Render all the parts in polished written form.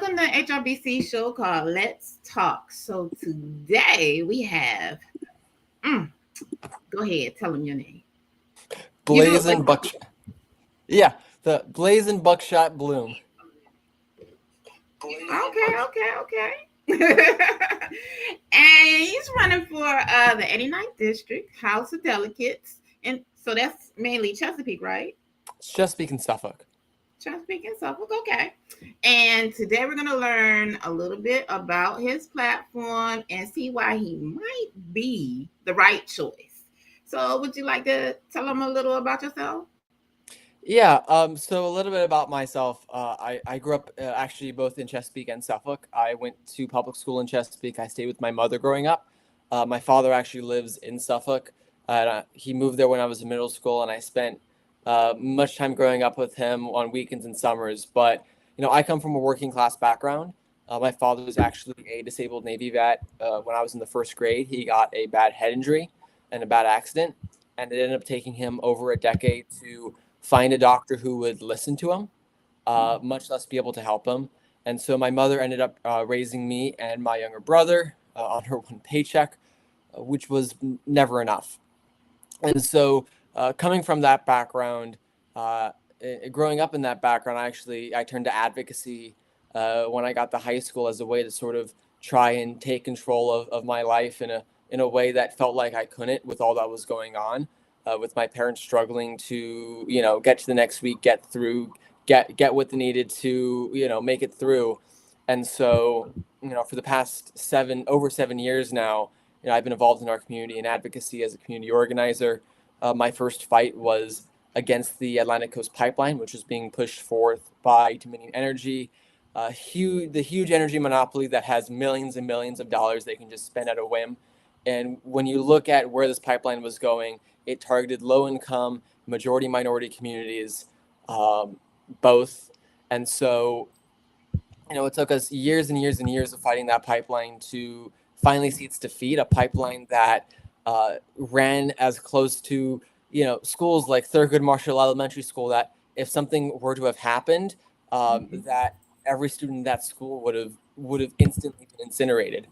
welcome to HRBC show called Let's Talk. So today we have, mm, go ahead, tell them your name. You do it like, Blaizen Buckshot. Yeah, the Blaizen Buckshot Bloom. okay. And he's running for the 89th district, House of Delegates, and so that's mainly Chesapeake, right? It's Chesapeake and Suffolk. Chesapeake and Suffolk, okay. And today we're going to learn a little bit about his platform and see why he might be the right choice. So, would you like to tell them a little about yourself? Yeah, so a little bit about myself. I grew up actually both in Chesapeake and Suffolk. I went to public school in Chesapeake. I stayed with my mother growing up. My father actually lives in Suffolk. He moved there when I was in middle school, and I spent much time growing up with him on weekends and summers. But, I come from a working class background. My father was actually a disabled Navy vet. When I was in the first grade, he got a bad head injury and a bad accident, and it ended up taking him over a decade to find a doctor who would listen to him, much less be able to help him. And so my mother ended up raising me and my younger brother on her one paycheck, which was never enough. And so coming from that background, growing up in that background, I turned to advocacy when I got to high school as a way to sort of try and take control of my life in a way that felt like I couldn't with all that was going on. With my parents struggling to, get to the next week, get through, get what they needed to, make it through. And so, for the past over 7 years now, I've been involved in our community in advocacy as a community organizer. My first fight was against the Atlantic Coast Pipeline, which was being pushed forth by Dominion Energy, the huge energy monopoly that has millions and millions of dollars they can just spend at a whim. And when you look at where this pipeline was going, it targeted low-income, majority minority communities, both. And so, it took us years and years and years of fighting that pipeline to finally see its defeat, a pipeline that ran as close to, schools like Thurgood Marshall Elementary School, that if something were to have happened, that every student in that school would have instantly been incinerated,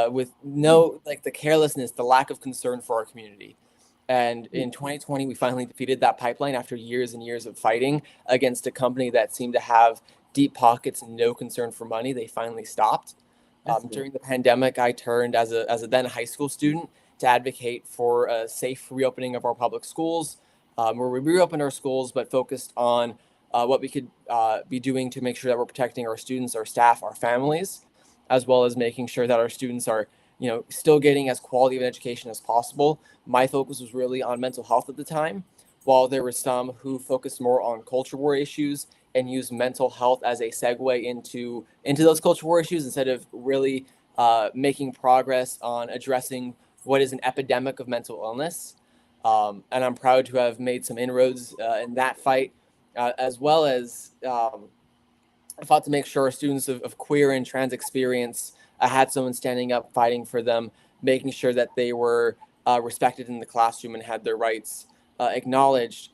with no, like, the carelessness, the lack of concern for our community. And in 2020, we finally defeated that pipeline after years and years of fighting against a company that seemed to have deep pockets and no concern for money. They finally stopped. During the pandemic, I turned as a then high school student to advocate for a safe reopening of our public schools, where we reopened our schools, but focused on what we could be doing to make sure that we're protecting our students, our staff, our families, as well as making sure that our students are, still getting as quality of an education as possible. My focus was really on mental health at the time, while there were some who focused more on culture war issues and used mental health as a segue into those culture war issues instead of really making progress on addressing what is an epidemic of mental illness. And I'm proud to have made some inroads in that fight, as well as I fought to make sure our students of queer and trans experience had someone standing up, fighting for them, making sure that they were respected in the classroom and had their rights acknowledged.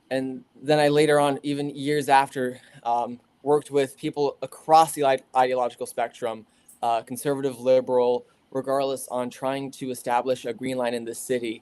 And then I later on, even years after, worked with people across the ideological spectrum, conservative, liberal, regardless, on trying to establish a green line in the city,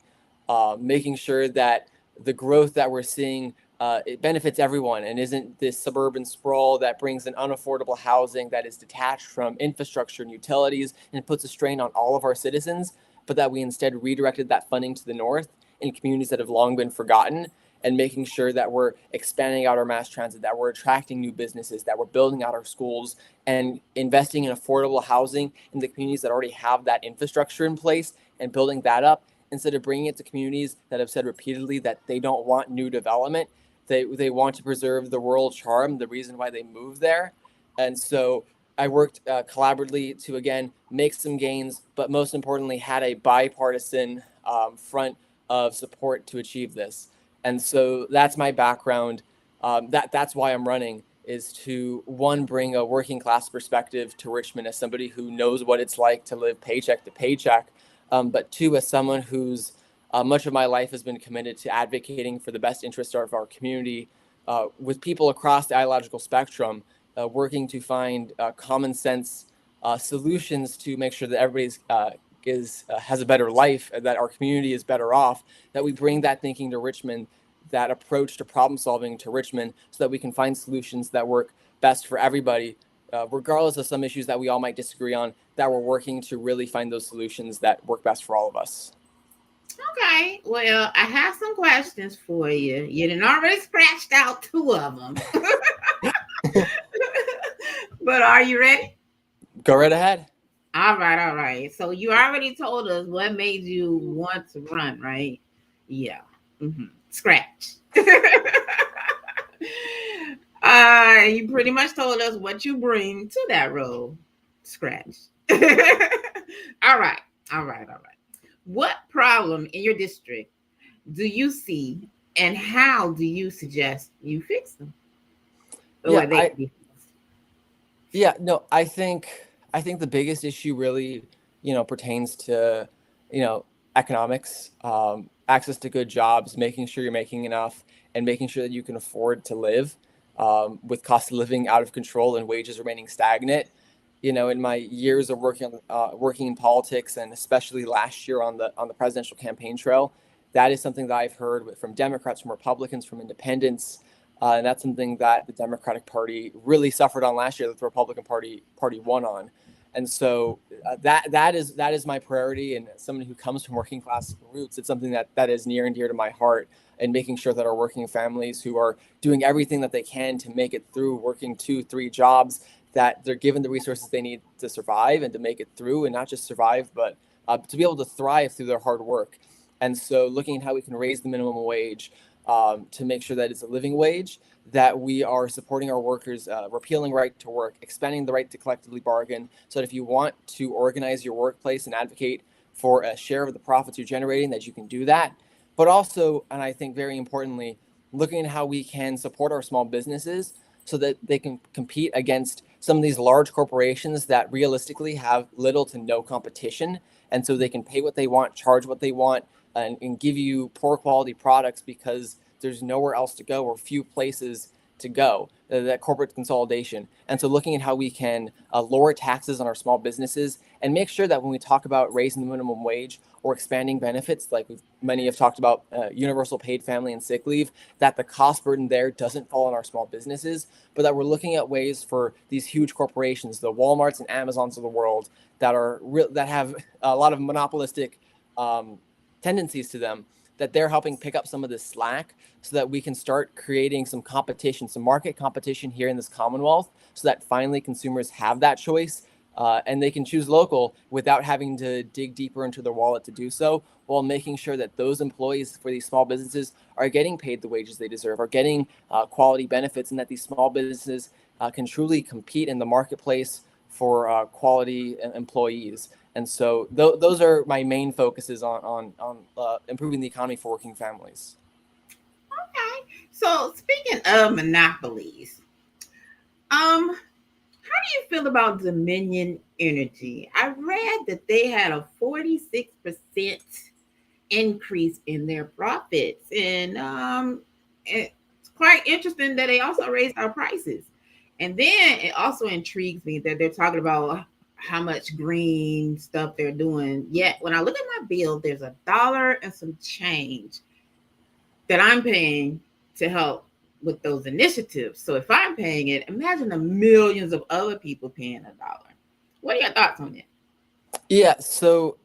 making sure that the growth that we're seeing, it benefits everyone and isn't this suburban sprawl that brings in unaffordable housing that is detached from infrastructure and utilities and puts a strain on all of our citizens, but that we instead redirected that funding to the north in communities that have long been forgotten, and making sure that we're expanding out our mass transit, that we're attracting new businesses, that we're building out our schools and investing in affordable housing in the communities that already have that infrastructure in place and building that up, instead of bringing it to communities that have said repeatedly that they don't want new development. They want to preserve the rural charm, the reason why they moved there. And so I worked collaboratively to, again, make some gains, but most importantly, had a bipartisan front of support to achieve this. And so that's my background. That's why I'm running, is to, one, bring a working class perspective to Richmond as somebody who knows what it's like to live paycheck to paycheck, but two, as someone who's much of my life has been committed to advocating for the best interest of our community, with people across the ideological spectrum, working to find common sense solutions to make sure that everybody's has a better life, that our community is better off, that we bring that thinking to Richmond, that approach to problem solving to Richmond, so that we can find solutions that work best for everybody, regardless of some issues that we all might disagree on, that we're working to really find those solutions that work best for all of us. Okay, well, I have some questions for you. You done already scratched out 2 of them. But are you ready? Go right ahead. All right, all right. So you already told us what made you want to run, right? Yeah. Scratch. You pretty much told us what you bring to that role. Scratch. All right, all right, all right. What problem in your district do you see, and how do you suggest you fix them? Yeah, Or they can be fixed? yeah, no, I think the biggest issue really, pertains to, economics, access to good jobs, making sure you're making enough, and making sure that you can afford to live, with cost of living out of control and wages remaining stagnant. In my years of working in politics, and especially last year on the presidential campaign trail, that is something that I've heard from Democrats, from Republicans, from independents, and that's something that the Democratic Party really suffered on last year, that the Republican Party won on. And so that is my priority. And as someone who comes from working class roots, it's something that is near and dear to my heart. And making sure that our working families, who are doing everything that they can to make it through, working 2, 3 jobs, that they're given the resources they need to survive and to make it through, and not just survive, but to be able to thrive through their hard work. And so, looking at how we can raise the minimum wage, to make sure that it's a living wage, that we are supporting our workers, repealing right to work, expanding the right to collectively bargain, so that if you want to organize your workplace and advocate for a share of the profits you're generating, that you can do that. But also, and I think very importantly, looking at how we can support our small businesses so that they can compete against some of these large corporations that realistically have little to no competition. And so they can pay what they want, charge what they want, and give you poor quality products because there's nowhere else to go, or few places to go, that corporate consolidation. And so looking at how we can lower taxes on our small businesses, and make sure that when we talk about raising the minimum wage or expanding benefits, like many have talked about, universal paid family and sick leave, that the cost burden there doesn't fall on our small businesses, but that we're looking at ways for these huge corporations, the Walmarts and Amazons of the world, that have a lot of monopolistic tendencies to them, that they're helping pick up some of this slack, so that we can start creating some competition, some market competition here in this Commonwealth, so that finally consumers have that choice, and they can choose local without having to dig deeper into their wallet to do so, while making sure that those employees for these small businesses are getting paid the wages they deserve, are getting quality benefits, and that these small businesses can truly compete in the marketplace for quality employees. And so those are my main focuses on improving the economy for working families. Okay. So speaking of monopolies, how do you feel about Dominion Energy? I read that they had a 46% increase in their profits, and it's quite interesting that they also raised our prices. And then it also intrigues me that they're talking about how much green stuff they're doing. Yet when I look at my bill, there's $1 and some change that I'm paying to help with those initiatives. So if I'm paying it, imagine the millions of other people paying $1. What are your thoughts on it? Yeah, so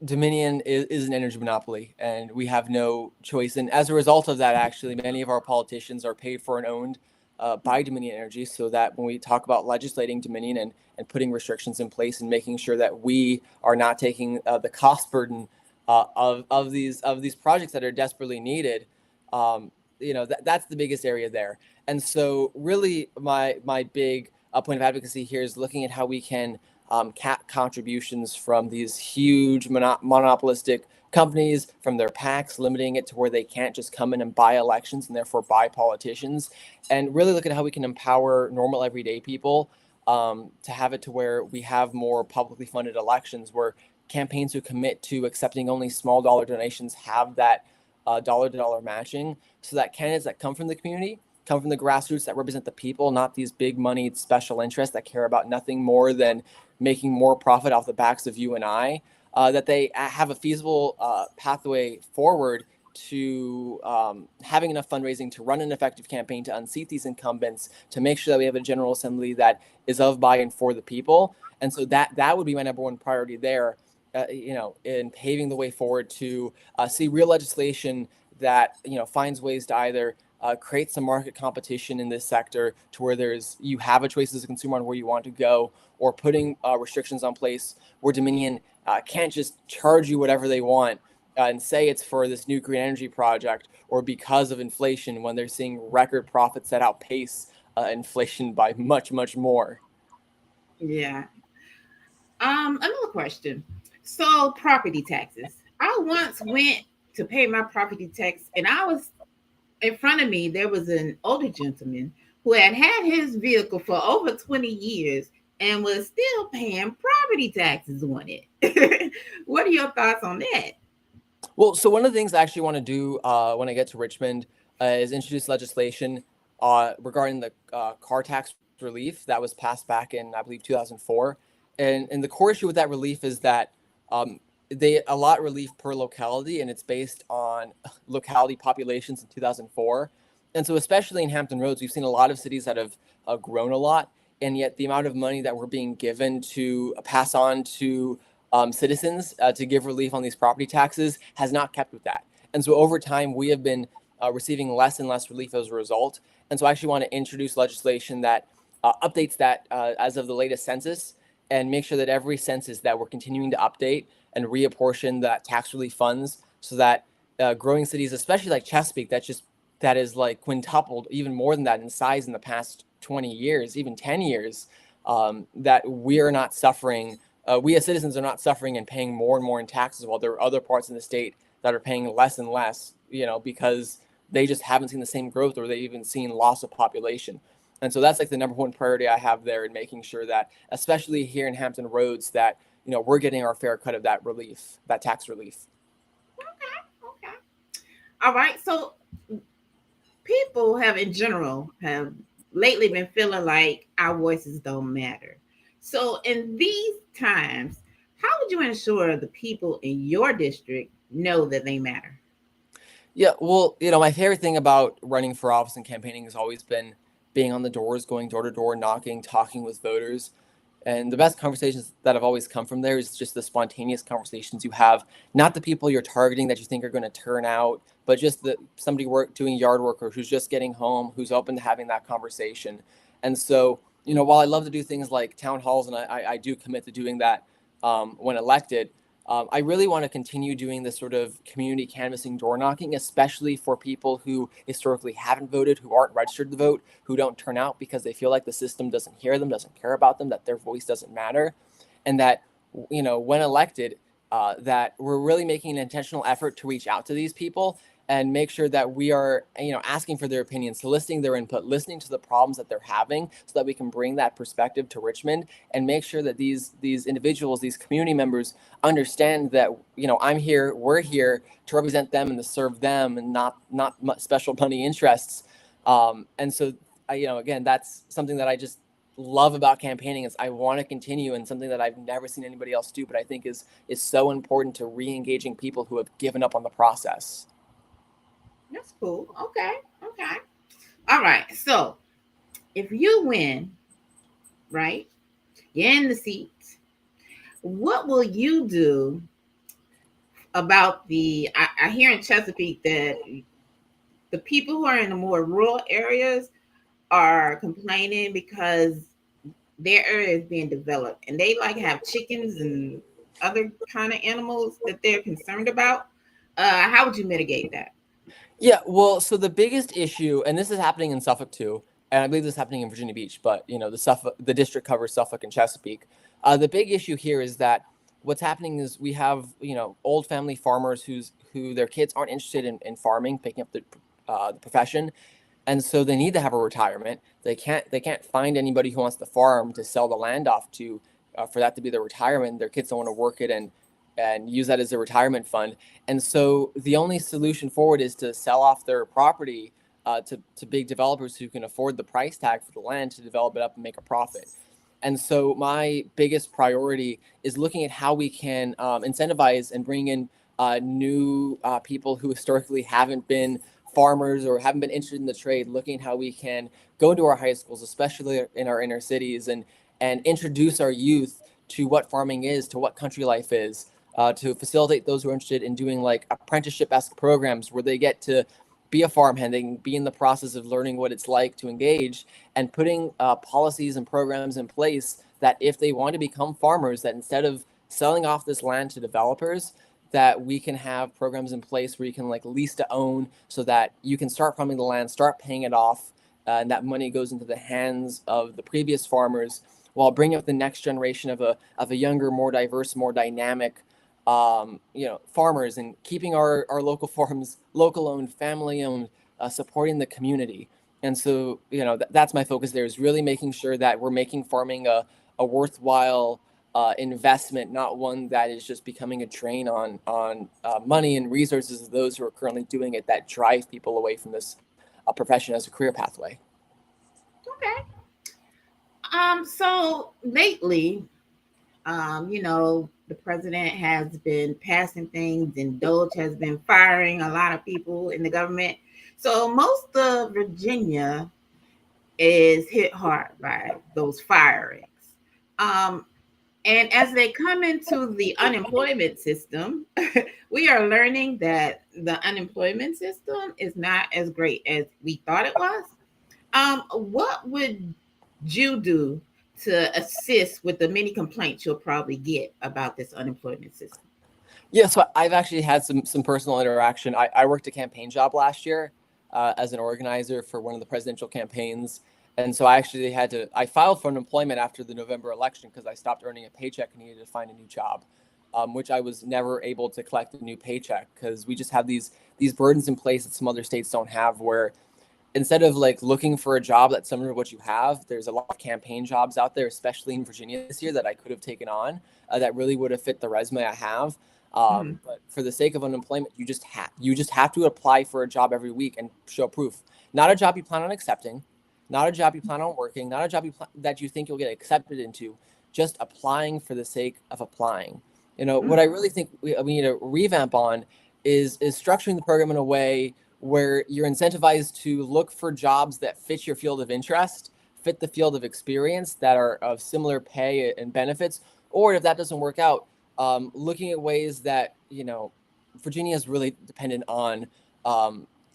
Dominion is an energy monopoly, and we have no choice. And as a result of that, actually, many of our politicians are paid for and owned by Dominion Energy, so that when we talk about legislating Dominion and putting restrictions in place and making sure that we are not taking the cost burden of these projects that are desperately needed, that's the biggest area there. And so, really, my big point of advocacy here is looking at how we can cap contributions from these huge monopolistic companies from their PACs, limiting it to where they can't just come in and buy elections and therefore buy politicians, and really look at how we can empower normal everyday people, to have it to where we have more publicly funded elections, where campaigns who commit to accepting only small dollar donations have that dollar to dollar matching, so that candidates that come from the community come from the grassroots, that represent the people, not these big moneyed special interests that care about nothing more than making more profit off the backs of you and I, that they have a feasible pathway forward to having enough fundraising to run an effective campaign to unseat these incumbents, to make sure that we have a General Assembly that is of, by, and for the people. And so that would be my number one priority there, in paving the way forward to see real legislation that, finds ways to either create some market competition in this sector to where you have a choice as a consumer on where you want to go, or putting restrictions on place where Dominion can't just charge you whatever they want and say it's for this new green energy project, or because of inflation, when they're seeing record profits that outpace inflation by much, much more. Yeah. Another question. So property taxes. I once went to pay my property tax, and I was in front of me. There was an older gentleman who had had his vehicle for over 20 years and was still paying property taxes on it. What are your thoughts on that? Well, so one of the things I actually want to do when I get to Richmond is introduce legislation regarding the car tax relief that was passed back in, I believe, 2004. And the core issue with that relief is that they allot relief per locality, and it's based on locality populations in 2004. And so especially in Hampton Roads, we've seen a lot of cities that have grown a lot, and yet the amount of money that we're being given to pass on to citizens to give relief on these property taxes has not kept with that. And so over time, we have been receiving less and less relief as a result. And so I actually want to introduce legislation that updates that as of the latest census, and make sure that every census that we're continuing to update and reapportion that tax relief funds, so that growing cities, especially like Chesapeake, that is like quintupled, even more than that in size in the past 20 years, even 10 years, that we are not suffering. We as citizens are not suffering and paying more and more in taxes, while there are other parts in the state that are paying less and less, because they just haven't seen the same growth, or they've even seen loss of population. And so that's like the number one priority I have there, in making sure that, especially here in Hampton Roads, that we're getting our fair cut of that relief, that tax relief. Okay. All right. So people have in general have lately been feeling like our voices don't matter. So in these times, how would you ensure the people in your district know that they matter? Yeah, well, my favorite thing about running for office and campaigning has always been being on the doors, going door to door, knocking, talking with voters. And the best conversations that have always come from there is just the spontaneous conversations you have, not the people you're targeting that you think are going to turn out, but just somebody doing yard work, or who's just getting home, who's open to having that conversation. And so, while I love to do things like town halls, and I do commit to doing that when elected, I really want to continue doing this sort of community canvassing, door knocking, especially for people who historically haven't voted, who aren't registered to vote, who don't turn out because they feel like the system doesn't hear them, doesn't care about them, that their voice doesn't matter. And that, when elected, that we're really making an intentional effort to reach out to these people and make sure that we are, asking for their opinions, soliciting their input, listening to the problems that they're having, so that we can bring that perspective to Richmond and make sure that these individuals, these community members, understand that, we're here to represent them and to serve them, and not special money interests. And so, again, that's something that I just love about campaigning, is I want to continue, and something that I've never seen anybody else do, but I think is so important to re-engaging people who have given up on the process. That's cool. Okay. Okay. All right. So if you win, right, you're in the seat, what will you do about I hear in Chesapeake that the people who are in the more rural areas are complaining because their area is being developed, and they like have chickens and other kind of animals that they're concerned about. How would you mitigate that? Yeah, well, so the biggest issue, and this is happening in Suffolk too, and I believe this is happening in Virginia Beach, but the district covers Suffolk and Chesapeake. The big issue here is that what's happening is we have old family farmers who their kids aren't interested in farming, picking up the profession, and so they need to have a retirement. They can't find anybody who wants to farm to sell the land off to, for that to be their retirement. Their kids don't want to work it and use that as a retirement fund. And so the only solution forward is to sell off their property to big developers who can afford the price tag for the land to develop it up and make a profit. And so my biggest priority is looking at how we can incentivize and bring in new people who historically haven't been farmers or haven't been interested in the trade, looking at how we can go into our high schools, especially in our inner cities, and introduce our youth to what farming is, to what country life is, to facilitate those who are interested in doing like apprenticeship-esque programs where they get to be a farmhand, they can be in the process of learning what it's like to engage, and putting policies and programs in place that if they want to become farmers, that instead of selling off this land to developers, that we can have programs in place where you can like lease to own, so that you can start farming the land, start paying it off, and that money goes into the hands of the previous farmers, while bringing up the next generation of a younger, more diverse, more dynamic farmers, and keeping our local farms local owned, family owned, supporting the community. And so, that's my focus there, is really making sure that we're making farming a worthwhile investment, not one that is just becoming a drain on money and resources of those who are currently doing it, that drive people away from this profession as a career pathway. Okay. So lately, the president has been passing things, and Doge has been firing a lot of people in the government. So most of Virginia is hit hard by those firings. And as they come into the unemployment system, we are learning that the unemployment system is not as great as we thought it was. What would you do to assist with the many complaints you'll probably get about this unemployment system? Yeah, so I've actually had some personal interaction. I worked a campaign job last year as an organizer for one of the presidential campaigns. And so I actually I filed for unemployment after the November election because I stopped earning a paycheck and needed to find a new job, which I was never able to collect a new paycheck because we just have these burdens in place that some other states don't have, where instead of like looking for a job that's similar to what you have, there's a lot of campaign jobs out there, especially in Virginia this year, that I could have taken on that really would have fit the resume I have. But for the sake of unemployment, you just have to apply for a job every week and show proof. Not a job you plan on accepting, not a job you plan on working, not a job that you think you'll get accepted into, just applying for the sake of applying. What I really think we need to revamp on is structuring the program in a way where you're incentivized to look for jobs that fit your field of interest, fit the field of experience, that are of similar pay and benefits. Or if that doesn't work out, looking at ways that, Virginia is really dependent on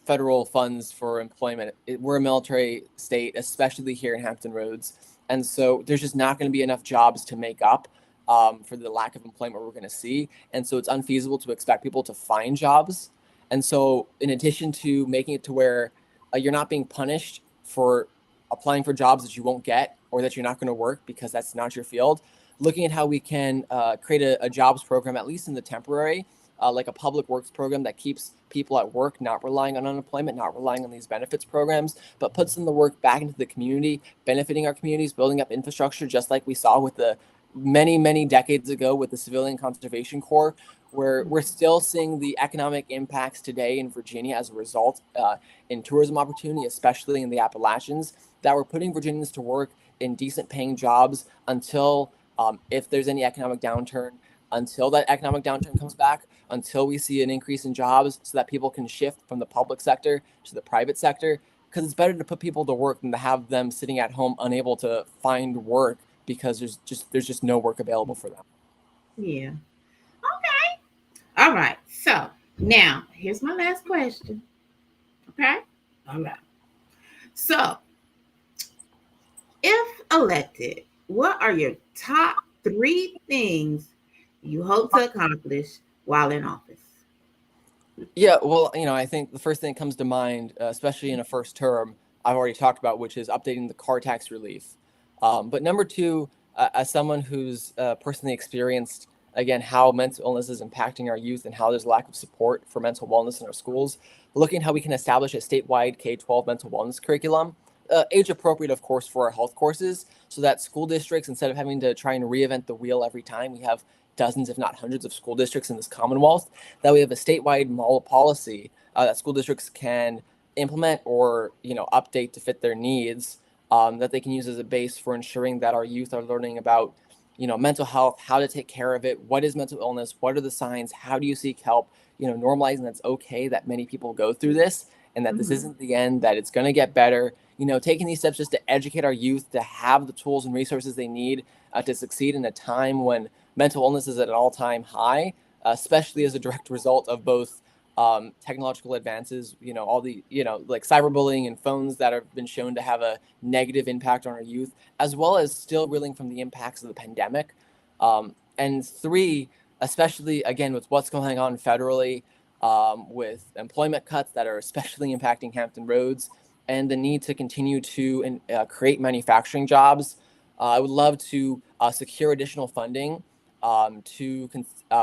federal funds for employment. We're a military state, especially here in Hampton Roads. And so there's just not going to be enough jobs to make up for the lack of employment we're going to see. And so it's unfeasible to expect people to find jobs. And so in addition to making it to where you're not being punished for applying for jobs that you won't get or that you're not going to work because that's not your field, looking at how we can create a jobs program, at least in the temporary, like a public works program that keeps people at work, not relying on unemployment, not relying on these benefits programs, but puts them to work back into the community, benefiting our communities, building up infrastructure, just like we saw with the many decades ago with the Civilian Conservation Corps, where we're still seeing the economic impacts today in Virginia as a result in tourism opportunity, especially in the Appalachians, that we're putting Virginians to work in decent paying jobs until if there's any economic downturn, until that economic downturn comes back, until we see an increase in jobs so that people can shift from the public sector to the private sector. Because it's better to put people to work than to have them sitting at home unable to find work because there's just no work available for them. Yeah. Okay. All right. So now here's my last question. Okay. All right. So if elected, what are your top 3 things you hope to accomplish while in office? Yeah, well, I think the first thing that comes to mind, especially in a first term, I've already talked about, which is updating the car tax relief. But number 2, as someone who's personally experienced, again, how mental illness is impacting our youth and how there's lack of support for mental wellness in our schools, looking at how we can establish a statewide K-12 mental wellness curriculum, age appropriate, of course, for our health courses, so that school districts, instead of having to try and reinvent the wheel every time, we have dozens, if not hundreds, of school districts in this Commonwealth, that we have a statewide model policy that school districts can implement or update to fit their needs, that they can use as a base for ensuring that our youth are learning about mental health, how to take care of it, what is mental illness, what are the signs, how do you seek help, normalizing that's okay that many people go through this and that this Mhm. isn't the end, that it's going to get better, taking these steps just to educate our youth to have the tools and resources they need to succeed in a time when mental illness is at an all-time high, especially as a direct result of both technological advances, all the, like cyberbullying and phones that have been shown to have a negative impact on our youth, as well as still reeling from the impacts of the pandemic. And three, especially again with what's going on federally, with employment cuts that are especially impacting Hampton Roads, and the need to continue to create manufacturing jobs. I would love to secure additional funding to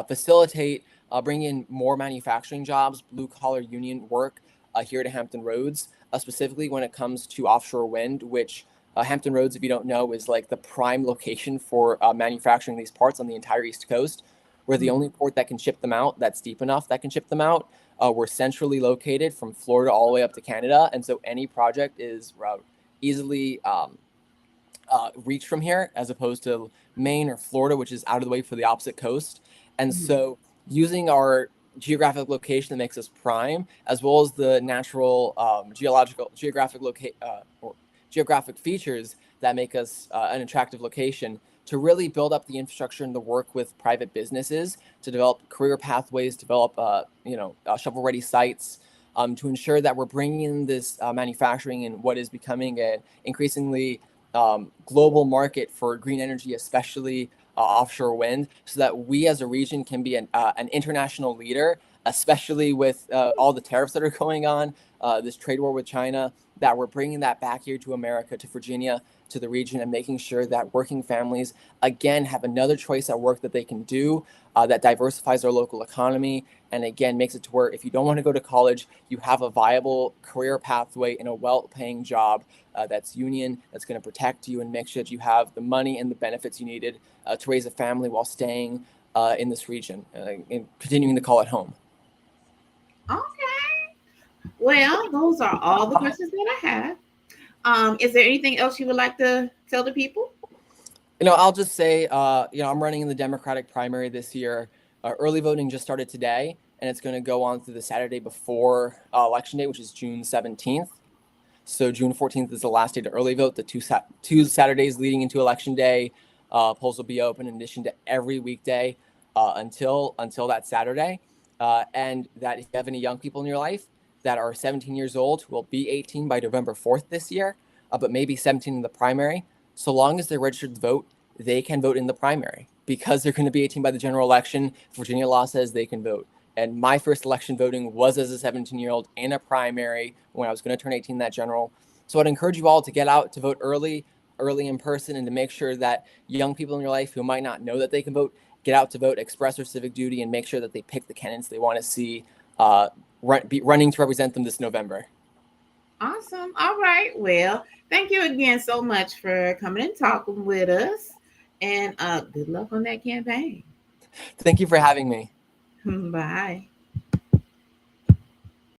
facilitate bring in more manufacturing jobs, blue collar union work here to Hampton Roads, specifically when it comes to offshore wind, which Hampton Roads, if you don't know, is like the prime location for manufacturing these parts on the entire East Coast. We're the only port that can ship them out, that's deep enough that can ship them out. We're centrally located from Florida all the way up to Canada. And so any project is easily reach from here, as opposed to Maine or Florida, which is out of the way for the opposite coast. And Mhm. so using our geographic location that makes us prime, as well as the natural geographic features that make us an attractive location, to really build up the infrastructure and the work with private businesses to develop career pathways, develop shovel-ready sites, to ensure that we're bringing in this manufacturing in what is becoming an increasingly global market for green energy, especially offshore wind, so that we as a region can be an international leader, especially with all the tariffs that are going on, this trade war with China, that we're bringing that back here to America, to Virginia, to the region, and making sure that working families, again, have another choice at work that they can do that diversifies our local economy, and again, makes it to where if you don't want to go to college, you have a viable career pathway in a well-paying job that's union, that's going to protect you and make sure that you have the money and the benefits you needed to raise a family while staying in this region and continuing to call it home. Okay. Well, those are all the questions that I have. Is there anything else you would like to tell the people? I'll just say, I'm running in the Democratic primary this year. Early voting just started today, and it's going to go on through the Saturday before Election Day, which is June 17th. So June 14th is the last day to early vote. The two Saturdays leading into Election Day, polls will be open in addition to every weekday until that Saturday. And that if you have any young people in your life that are 17 years old, who will be 18 by November 4th this year, but maybe 17 in the primary, so long as they're registered to vote, they can vote in the primary because they're going to be 18 by the general election. Virginia law says they can vote. And my first election voting was as a 17-year-old in a primary when I was going to turn 18 that general. So I'd encourage you all to get out to vote early in person, and to make sure that young people in your life who might not know that they can vote, get out to vote, express their civic duty, and make sure that they pick the candidates they want to see be running to represent them this November. Awesome. All right. Well, thank you again so much for coming and talking with us. And good luck on that campaign. Thank you for having me. Bye.